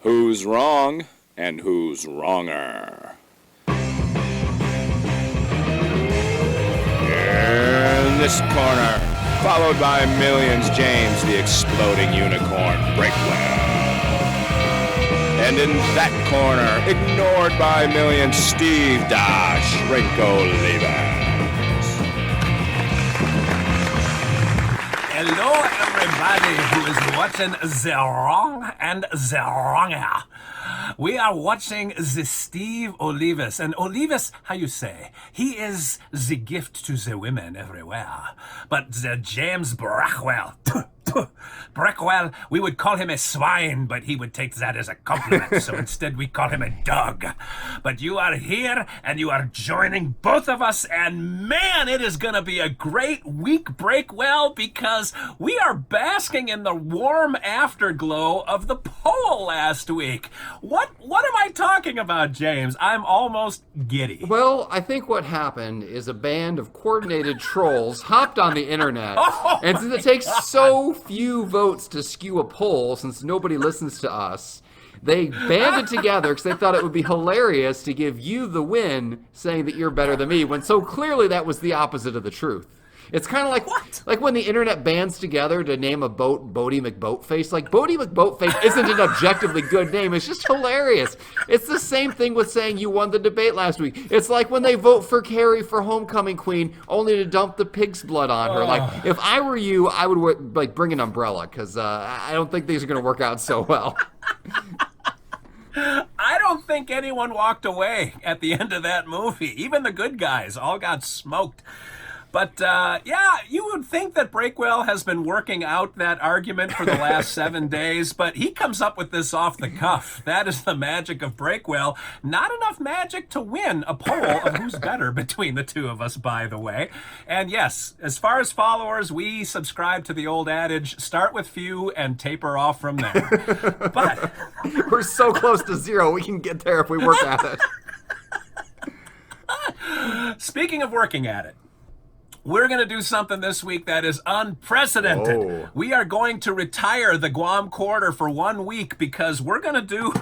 Who's wrong and who's wronger? In this corner, followed by millions, James the Exploding Unicorn Breakwell. And in that corner, ignored by millions, Steve Dash Rinko Levers. Hello, everybody who is watching The Wrong and The Wronger. We are watching the Steve Olivas. And Olivas, how you say, he is the gift to the women everywhere. But the James Brackwell, Brackwell, we would call him a swine, but he would take that as a compliment. So instead we call him a dog. But you are here and you are joining both of us. And man, it is going to be a great week, Breakwell, because we are basking in the warm afterglow of the poll last week. What am I talking about, James? I'm almost giddy. Well, I think what happened is a band of coordinated trolls hopped on the internet, and since it takes so few votes to skew a poll, since nobody listens to us, they banded together because they thought it would be hilarious to give you the win, saying that you're better than me, when so clearly that was the opposite of the truth. It's kind of like when the internet bands together to name a boat Bodie McBoatface. Like, Bodie McBoatface isn't an objectively good name. It's just hilarious. It's the same thing with saying you won the debate last week. It's like when they vote for Carrie for homecoming queen only to dump the pig's blood on her. Like, if I were you, I would bring an umbrella because I don't think these are going to work out so well. I don't think anyone walked away at the end of that movie. Even the good guys all got smoked. But, yeah, you would think that Breakwell has been working out that argument for the last 7 days, but he comes up with this off the cuff. That is the magic of Breakwell. Not enough magic to win a poll of who's better between the two of us, by the way. And yes, as far as followers, we subscribe to the old adage, start with few and taper off from there. But we're so close to zero, we can get there if we work at it. Speaking of working at it, we're going to do something this week that is unprecedented. Oh. We are going to retire the Guam Quarter for 1 week because we're going to do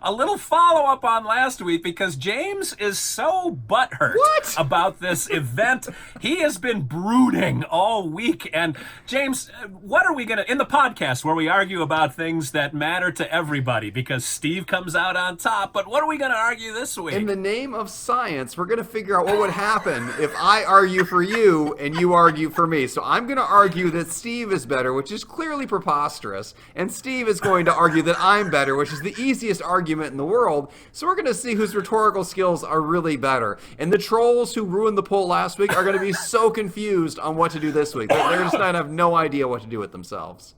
a little follow-up on last week because James is so butthurt about this event. He has been brooding all week. And James, what are we going to, in the podcast where we argue about things that matter to everybody because Steve comes out on top, but what are we going to argue this week? In the name of science, we're going to figure out what would happen if I argue for you and you argue for me. So I'm going to argue that Steve is better, which is clearly preposterous, and Steve is going to argue that I'm better, which is the easiest argument in the world. So we're going to see whose rhetorical skills are really better. And the trolls who ruined the poll last week are going to be so confused on what to do this week. They're just going to have no idea what to do with themselves.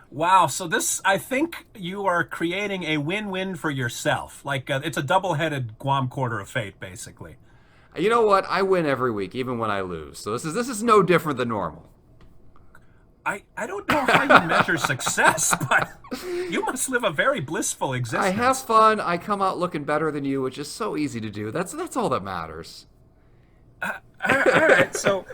Wow, so this, I think you are creating a win-win for yourself. Like, it's a double-headed Guam Quarter of fate, basically. You know what? I win every week, even when I lose. So this is no different than normal. I don't know how you measure success, but you must live a very blissful existence. I have fun. I come out looking better than you, which is so easy to do. That's all that matters. All right, so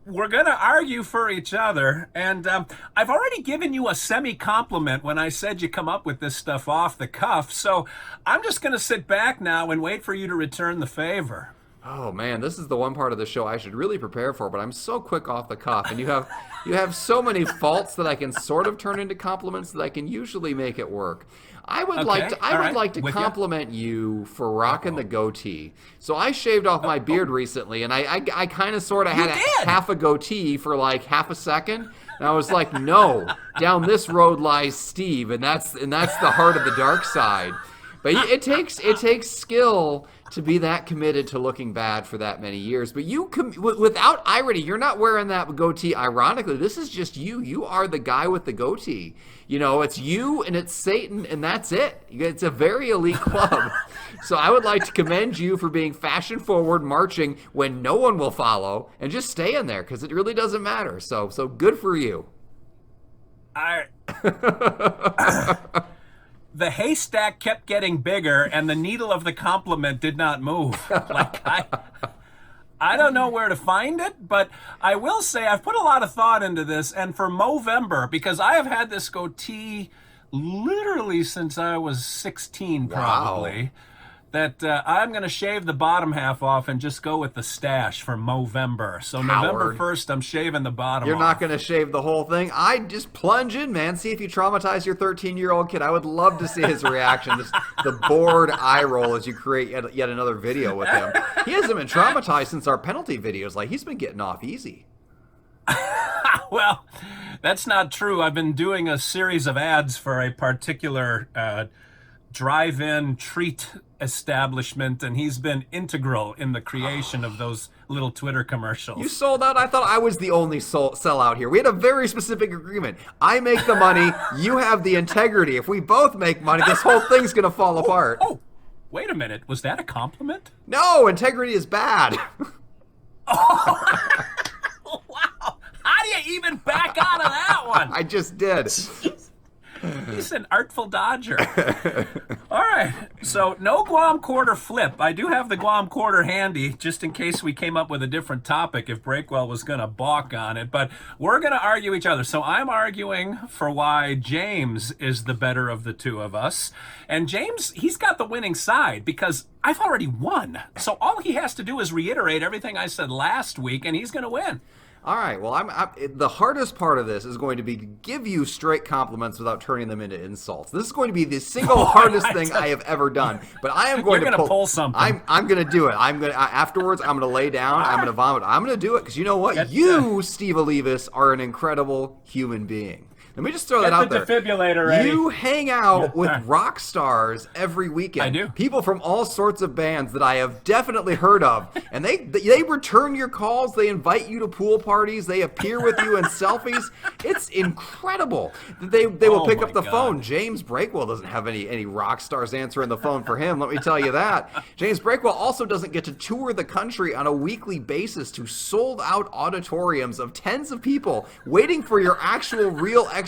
we're going to argue for each other, and I've already given you a semi-compliment when I said you come up with this stuff off the cuff, so I'm just going to sit back now and wait for you to return the favor. Oh man, this is the one part of the show I should really prepare for, but I'm so quick off the cuff, and you have so many faults that I can sort of turn into compliments that I can usually make it work. I would like to compliment you for rocking the goatee. So I shaved off my beard recently, and I kind of sort of had half a goatee for like half a second, and I was like, no, down this road lies Steve, and that's the heart of the dark side. But it takes skill to be that committed to looking bad for that many years. But without irony, you're not wearing that goatee ironically. This is just you. You are the guy with the goatee. You know, it's you and it's Satan, and that's it. It's a very elite club. So I would like to commend you for being fashion forward, marching when no one will follow, and just staying there because it really doesn't matter. So good for you. The haystack kept getting bigger, and the needle of the compliment did not move. Like, I don't know where to find it, but I will say I've put a lot of thought into this, and for Movember, because I have had this goatee literally since I was 16, Wow. probably, that I'm going to shave the bottom half off and just go with the stash for Movember. So November Coward. 1st, I'm shaving the bottom You're off. not going to shave the whole thing. I just plunge in, man. See if you traumatize your 13-year-old kid. I would love to see his reaction. Just the bored eye roll as you create yet another video with him. He hasn't been traumatized since our penalty videos. Like, he's been getting off easy. Well, that's not true. I've been doing a series of ads for a particular drive-in treat establishment, and he's been integral in the creation of those little Twitter commercials. You sold out? I thought I was the only sellout here. We had a very specific agreement. I make the money. You have the integrity. If we both make money, this whole thing's going to fall apart. Oh, wait a minute. Was that a compliment? No, integrity is bad. Wow. How do you even back out of that one? I just did. He's an artful dodger. All right. So no Guam quarter flip. I do have the Guam quarter handy just in case we came up with a different topic if Breakwell was going to balk on it. But we're going to argue each other. So I'm arguing for why James is the better of the two of us. And James, he's got the winning side because I've already won. So all he has to do is reiterate everything I said last week and he's going to win. All right. Well, the hardest part of this is going to be to give you straight compliments without turning them into insults. This is going to be the single hardest thing I have ever done. But I am going You're to gonna pull something. I'm going to do it. Afterwards. I'm going to lay down. I'm going to vomit. I'm going to do it because you know what? You, Steve Olivas, are an incredible human being. Let me just throw that out there. Get the defibrillator ready. You hang out with rock stars every weekend. I do. People from all sorts of bands that I have definitely heard of. And they return your calls. They invite you to pool parties. They appear with you in selfies. It's incredible. They will pick up the phone. James Breakwell doesn't have any rock stars answering the phone for him. Let me tell you that. James Breakwell also doesn't get to tour the country on a weekly basis to sold out auditoriums of tens of people waiting for your actual real expertise.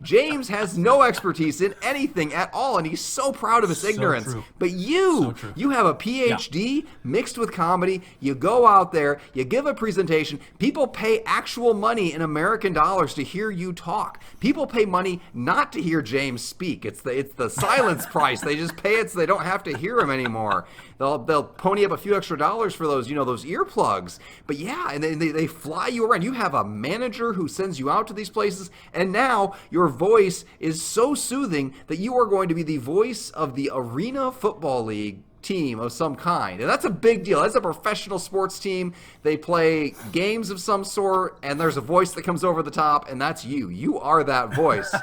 James has no expertise in anything at all, and he's so proud of his ignorance. True. But you have a PhD mixed with comedy. You go out there, you give a presentation. People pay actual money in American dollars to hear you talk. People pay money not to hear James speak. It's the silence price. They just pay it so they don't have to hear him anymore. They'll pony up a few extra dollars for those earplugs. But yeah, and they fly you around. You have a manager who sends you out to these places, and now your voice is so soothing that you are going to be the voice of the Arena Football League team of some kind. And that's a big deal. That's a professional sports team. They play games of some sort, and there's a voice that comes over the top, and that's you. You are that voice.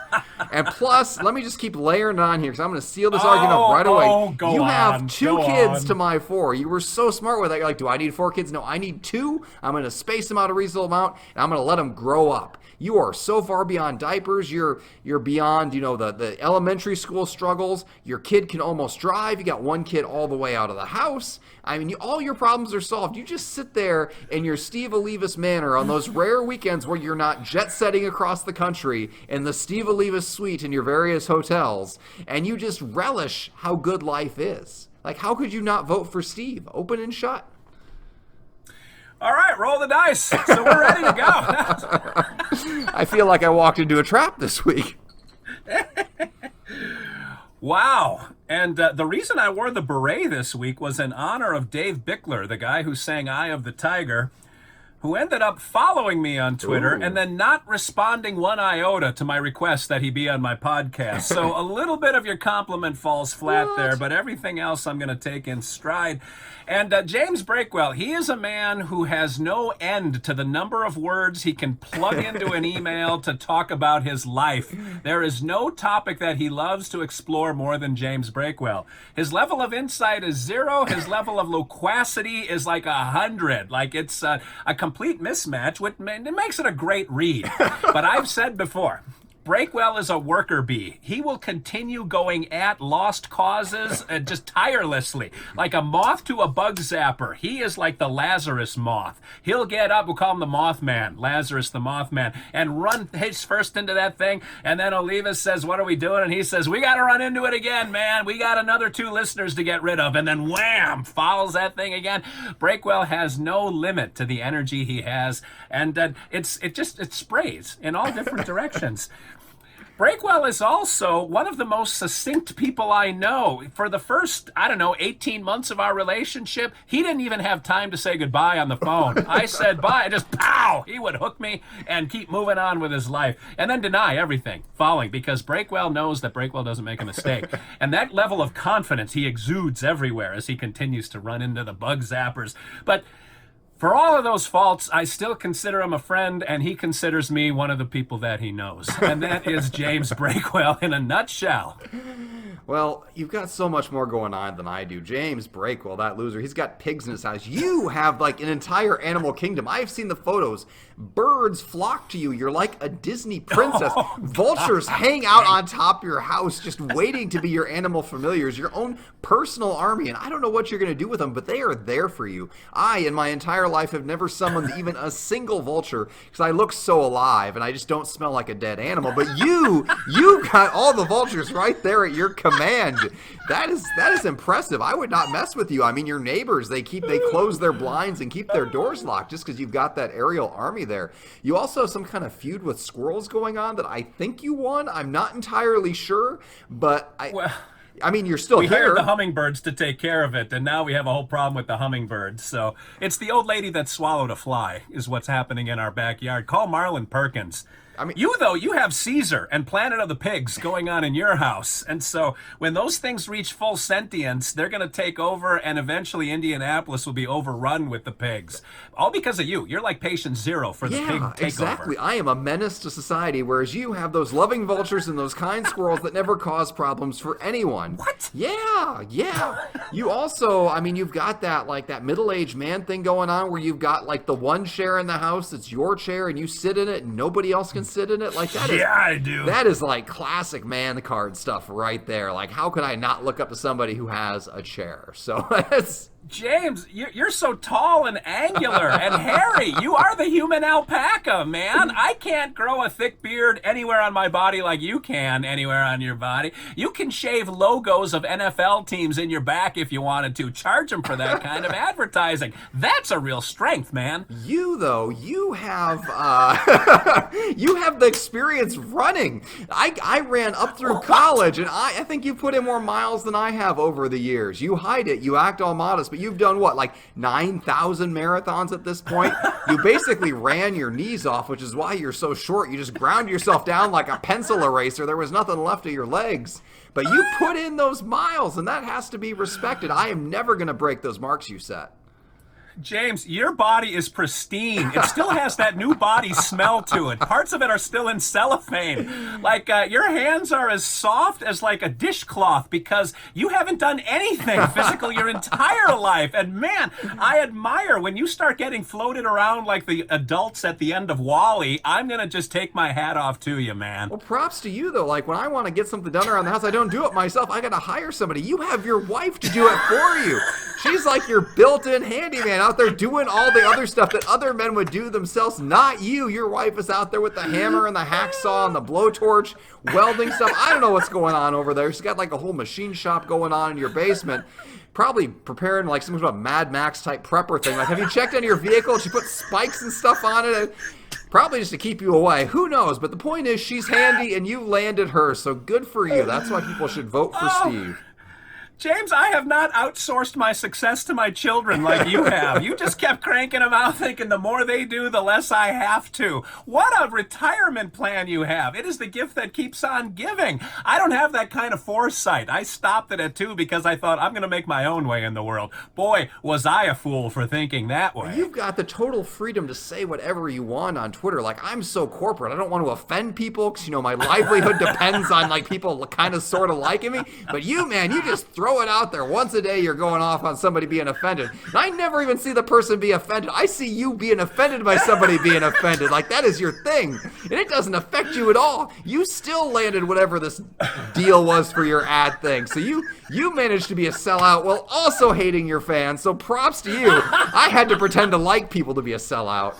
And plus, let me just keep layering it on here because I'm going to seal this argument up right away. You have 2 kids to my 4. You were so smart with that. You're like, do I need 4 kids? No, I need 2. I'm going to space them out a reasonable amount, and I'm going to let them grow up. You are so far beyond diapers. You're beyond, the elementary school struggles. Your kid can almost drive. You got 1 kid all the way out of the house. I mean, all your problems are solved. You just sit there in your Steve Olivas manner on those rare weekends where you're not jet-setting across the country in the Steve Olivas suite in your various hotels, and you just relish how good life is. Like, how could you not vote for Steve? Open and shut. All right, roll the dice. So we're ready to go. I feel like I walked into a trap this week. Wow. And the reason I wore the beret this week was in honor of Dave Bickler, the guy who sang Eye of the Tiger, who ended up following me on Twitter and then not responding one iota to my request that he be on my podcast. So a little bit of your compliment falls flat there, but everything else I'm going to take in stride. And James Breakwell, he is a man who has no end to the number of words he can plug into an email to talk about his life. There is no topic that he loves to explore more than James Breakwell. His level of insight is 0. His level of loquacity is like 100. Like it's a complete mismatch, which it makes it a great read. But I've said before, Breakwell is a worker bee. He will continue going at lost causes just tirelessly, like a moth to a bug zapper. He is like the Lazarus moth. He'll get up, we'll call him the Mothman, Lazarus the Mothman, and run face first into that thing. And then Olivas says, what are we doing? And he says, we got to run into it again, man. We got another 2 listeners to get rid of. And then wham, follows that thing again. Breakwell has no limit to the energy he has. And it sprays in all different directions. Breakwell is also one of the most succinct people I know. For the first, 18 months of our relationship, he didn't even have time to say goodbye on the phone. I said bye, and just pow! He would hook me and keep moving on with his life. And then deny everything, falling, because Breakwell knows that Breakwell doesn't make a mistake. And that level of confidence he exudes everywhere as he continues to run into the bug zappers. But for all of those faults, I still consider him a friend, and he considers me one of the people that he knows. And that is James Breakwell in a nutshell. Well, you've got so much more going on than I do. James Breakwell, that loser, he's got pigs in his house. You have like an entire animal kingdom. I've seen the photos. Birds flock to you. You're like a Disney princess. Vultures hang out on top of your house just waiting to be your animal familiars, your own personal army. And I don't know what you're going to do with them, but they are there for you. I, in my entire life, have never summoned even a single vulture because I look so alive and I just don't smell like a dead animal. But you got all the vultures right there at your command. That is impressive. I would not mess with you. I mean, your neighbors, they close their blinds and keep their doors locked just because you've got that aerial army there. You also have some kind of feud with squirrels going on that I think you won. I'm not entirely sure, but I mean, you're still we here. We hired the hummingbirds to take care of it, and now we have a whole problem with the hummingbirds. So it's the old lady that swallowed a fly is what's happening in our backyard. Call Marlon Perkins. I mean, you have Caesar and Planet of the Pigs going on in your house. And so when those things reach full sentience, they're going to take over, and eventually Indianapolis will be overrun with the pigs. All because of you. You're like patient zero for the pig takeover. Exactly. I am a menace to society, whereas you have those loving vultures and those kind squirrels that never cause problems for anyone. What? Yeah. You also, I mean, you've got that middle-aged man thing going on where you've got like the one chair in the house that's your chair and you sit in it and nobody else can sit in it. Like that is, yeah, I do. That is like classic man card stuff right there. Like, how could I not look up to somebody who has a chair? So it's... James, you're so tall and angular and hairy. You are the human alpaca, man. I can't grow a thick beard anywhere on my body like you can anywhere on your body. You can shave logos of NFL teams in your back if you wanted to. Charge them for that kind of advertising. That's a real strength, man. You, though, you have you have the experience running. I ran up through college, and I think you put in more miles than I have over the years. You hide it. You act all modest, but you've done what, like 9,000 marathons at this point? You basically ran your knees off, which is why you're so short. You just ground yourself down like a pencil eraser. There was nothing left of your legs. But you put in those miles, and that has to be respected. I am never going to break those marks you set. James, your body is pristine. It still has that new body smell to it. Parts of it are still in cellophane. Like, your hands are as soft as like a dishcloth because you haven't done anything physical your entire life. And man, I admire when you start getting floated around like the adults at the end of WALL-E. I'm going to just take my hat off to you, man. Well, props to you, though. Like, when I want to get something done around the house, I don't do it myself. I got to hire somebody. You have your wife to do it for you. She's like your built-in handyman out there doing all the other stuff that other men would do themselves, not you. Your wife is out there with the hammer and the hacksaw and the blowtorch, welding stuff. I don't know what's going on over there. She's got like a whole machine shop going on in your basement, probably preparing like some sort of Mad Max type prepper thing. Like, have you checked on your vehicle? She put spikes and stuff on it. Probably just to keep you away. Who knows? But the point is, she's handy and you landed her, so good for you. That's why people should vote for Steve. James, I have not outsourced my success to my children like you have. You just kept cranking them out thinking the more they do, the less I have to. What a retirement plan you have. It is the gift that keeps on giving. I don't have that kind of foresight. I stopped it at 2 because I thought I'm going to make my own way in the world. Boy, was I a fool for thinking that way. You've got the total freedom to say whatever you want on Twitter. Like, I'm so corporate. I don't want to offend people because, my livelihood depends on, like, people kind of sort of liking me. But you, man, you just throw it out there. Once a day, you're going off on somebody being offended. And I never even see the person be offended. I see you being offended by somebody being offended. Like, that is your thing. And it doesn't affect you at all. You still landed whatever this deal was for your ad thing. So you managed to be a sellout while also hating your fans. So props to you. I had to pretend to like people to be a sellout.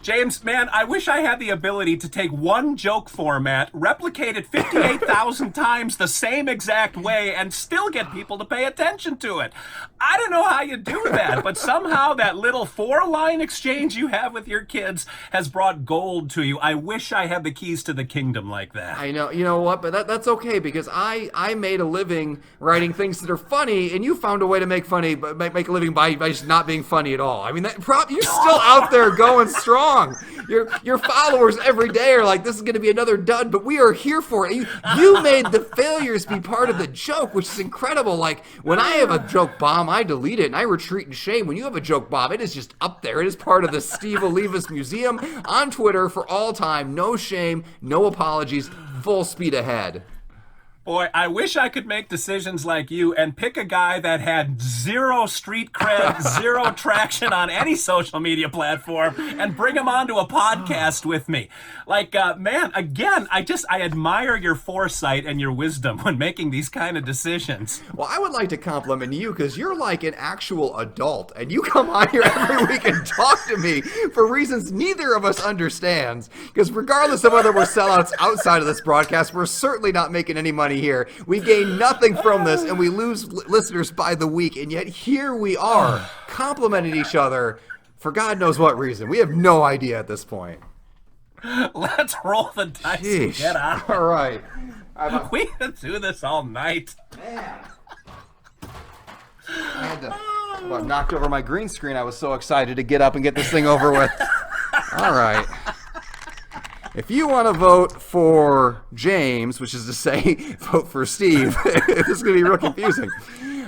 James, man, I wish I had the ability to take one joke format, replicate it 58,000 times the same exact way, and still get people to pay attention to it. I don't know how you do that, but somehow that little 4-line exchange you have with your kids has brought gold to you. I wish I had the keys to the kingdom like that. I know, you know what, but that's okay, because I made a living writing things that are funny, and you found a way to make a living by just not being funny at all. I mean, you're still out there going strong. Your followers every day are like, this is going to be another dud, but we are here for it. You made the failures be part of the joke, which is incredible. Like, when I have a joke bomb, I delete it and I retreat in shame. When you have a joke bomb, it is just up there. It is part of the Steve Olivas Museum on Twitter for all time. No shame, no apologies, full speed ahead. Boy, I wish I could make decisions like you and pick a guy that had zero street cred, zero traction on any social media platform, and bring him onto a podcast with me. Like, man, again, I admire your foresight and your wisdom when making these kind of decisions. Well, I would like to compliment you because you're like an actual adult, and you come on here every week and talk to me for reasons neither of us understands. Because regardless of whether we're sellouts outside of this broadcast, we're certainly not making any money here. We gain nothing from this, and we lose listeners by the week, and yet here we are complimenting each other for God knows what reason. We have no idea at this point. Let's roll the dice and get out. All right. We can do this all night. Man. I had to I knocked over my green screen. I was so excited to get up and get this thing over with. All right. If you want to vote for James, which is to say, vote for Steve, this is going to be real confusing.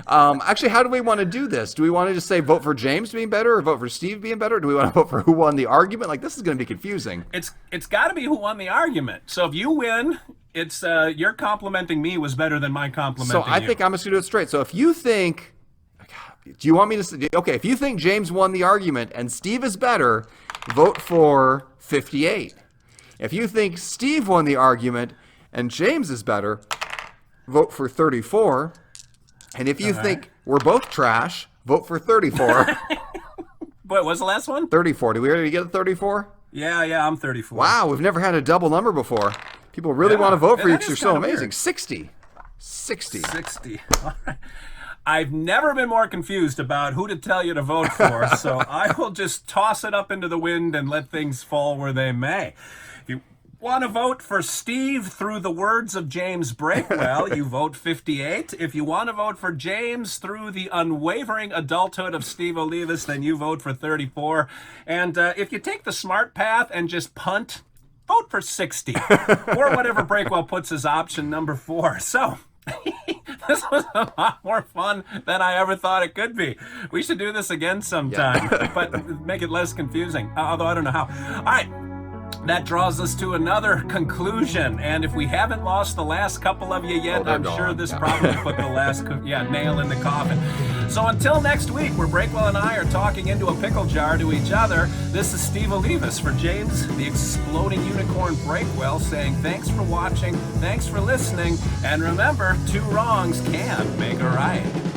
Actually, how do we want to do this? Do we want to just say vote for James being better or vote for Steve being better? Or do we want to vote for who won the argument? Like, this is going to be confusing. It's got to be who won the argument. So if you win, it's your complimenting me was better than my complimenting you. So I think I'm just going to do it straight. So if you think, do you want me to say, okay, if you think James won the argument and Steve is better, vote for 58. If you think Steve won the argument and James is better, vote for 34. And if you think we're both trash, vote for 34. What was the last one? 34. Did we already get a 34? Yeah, I'm 34. Wow, we've never had a double number before. People really want to vote for you because you're so amazing. Weird. 60. All right. I've never been more confused about who to tell you to vote for, so I will just toss it up into the wind and let things fall where they may. If you want to vote for Steve through the words of James Breakwell, you vote 58. If you want to vote for James through the unwavering adulthood of Steve Olivas, then you vote for 34. And if you take the smart path and just punt, vote for 60. Or whatever Breakwell puts as option number 4. So... this was a lot more fun than I ever thought it could be. We should do this again sometime, but make it less confusing, although I don't know how. All right, that draws us to another conclusion, and if we haven't lost the last couple of you yet, I'm sure this probably put the last nail in the coffin. So until next week, where Breakwell and I are talking into a pickle jar to each other, this is Steve Olivas for James, the Exploding Unicorn Breakwell, saying thanks for watching, thanks for listening, and remember, 2 wrongs can make a right.